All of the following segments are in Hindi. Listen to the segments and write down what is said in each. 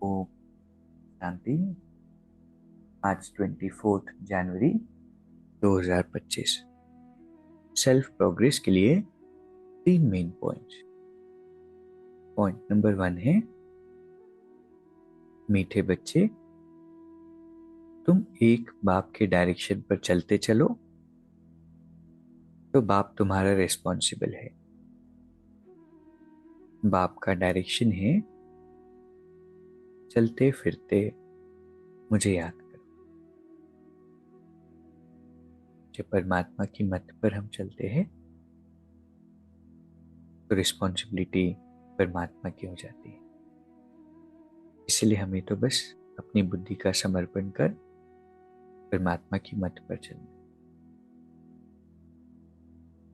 ओम शांति। आज 24 जनवरी 2025। सेल्फ प्रोग्रेस के लिए 3 मेन पॉइंट्स। पॉइंट नंबर 1 है, मीठे बच्चे, तुम एक बाप के डायरेक्शन पर चलते चलो तो बाप तुम्हारा रिस्पॉन्सिबल है। बाप का डायरेक्शन है, चलते फिरते मुझे याद करो। जब परमात्मा की मत पर हम चलते हैं तो रिस्पॉन्सिबिलिटी परमात्मा की हो जाती है। इसलिए हमें तो बस अपनी बुद्धि का समर्पण कर परमात्मा की मत पर चलना।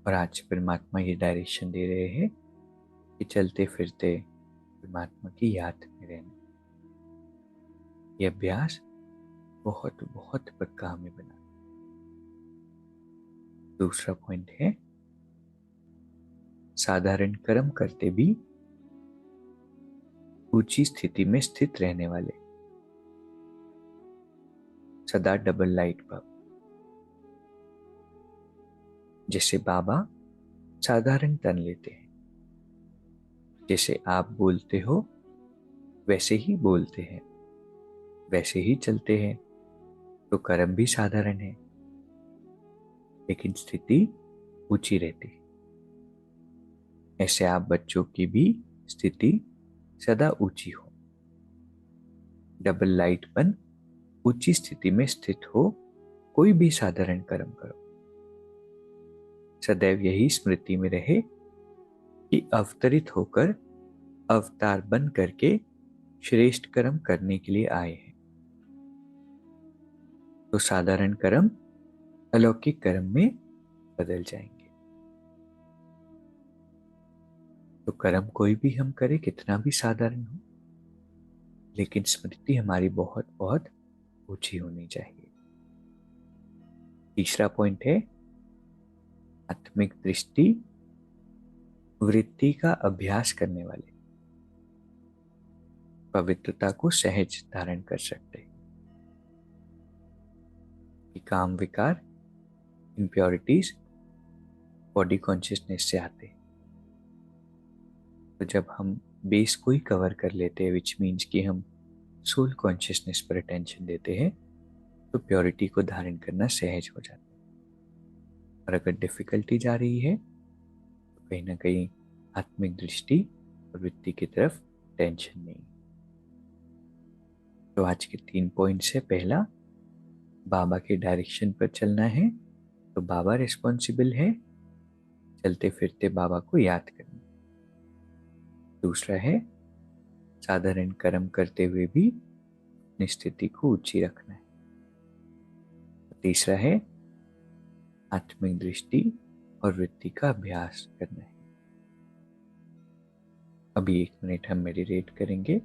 और आज परमात्मा ये डायरेक्शन दे रहे हैं कि चलते फिरते परमात्मा की याद में रहना। ये अभ्यास बहुत बहुत पक्का हमें बना। दूसरा पॉइंट है, साधारण कर्म करते भी ऊंची स्थिति में स्थित रहने वाले सदा डबल लाइट भाव। जैसे बाबा साधारण तन लेते हैं, जैसे आप बोलते हो वैसे ही बोलते हैं, वैसे ही चलते हैं, तो कर्म भी साधारण है लेकिन स्थिति ऊंची रहती है। ऐसे आप बच्चों की भी स्थिति सदा ऊंची हो। डबल लाइट बन ऊंची स्थिति में स्थित हो, कोई भी साधारण कर्म करो। सदैव यही स्मृति में रहे कि अवतरित होकर अवतार बन करके श्रेष्ठ कर्म करने के लिए आए हैं। तो साधारण कर्म अलौकिक कर्म में बदल जाएंगे। तो कर्म कोई भी हम करें, कितना भी साधारण हो, लेकिन स्मृति हमारी बहुत बहुत ऊंची होनी चाहिए। तीसरा पॉइंट है, आत्मिक दृष्टि वृत्ति का अभ्यास करने वाले पवित्रता को सहज धारण कर सकते हैं। कि काम विकार इम्प्योरिटीज बॉडी कॉन्शियसनेस से आते हैं। तो जब हम बेस को ही कवर कर लेते हैं, विच मीन्स कि हम सोल कॉन्शियसनेस पर अटेंशन देते हैं, तो प्योरिटी को धारण करना सहज हो जाता है। और अगर डिफिकल्टी जा रही है तो कहीं ना कहीं आत्मिक दृष्टि और वृत्ति की तरफ टेंशन नहीं। तो आज के 3 पॉइंट्स है। पहला, बाबा के डायरेक्शन पर चलना है तो बाबा रिस्पॉन्सिबल है, चलते फिरते बाबा को याद करना। दूसरा है, साधारण कर्म करते हुए भी अपनी स्थिति को ऊंची रखना है। तीसरा है, आत्मिक दृष्टि और वृत्ति का अभ्यास करना है। अभी 1 मिनट हम मेडिटेट करेंगे।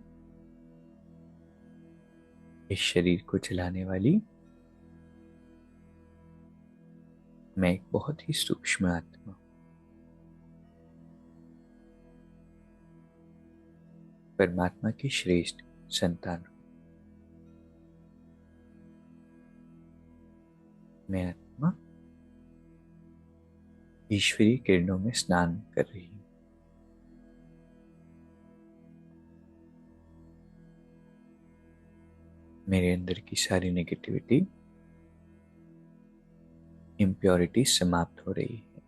इस शरीर को चलाने वाली मैं एक बहुत ही सूक्ष्म आत्मा हूं। परमात्मा की श्रेष्ठ संतान हूं। मैं आत्मा ईश्वरीय किरणों में स्नान कर रही हूं। मेरे अंदर की सारी नेगेटिविटी, इम्प्योरिटी समाप्त हो रही है।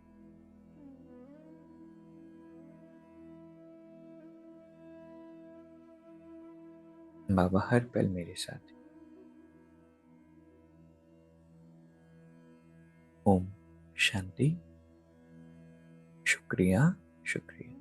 बाबा हर पल मेरे साथ है। ओम शांति। शुक्रिया, शुक्रिया।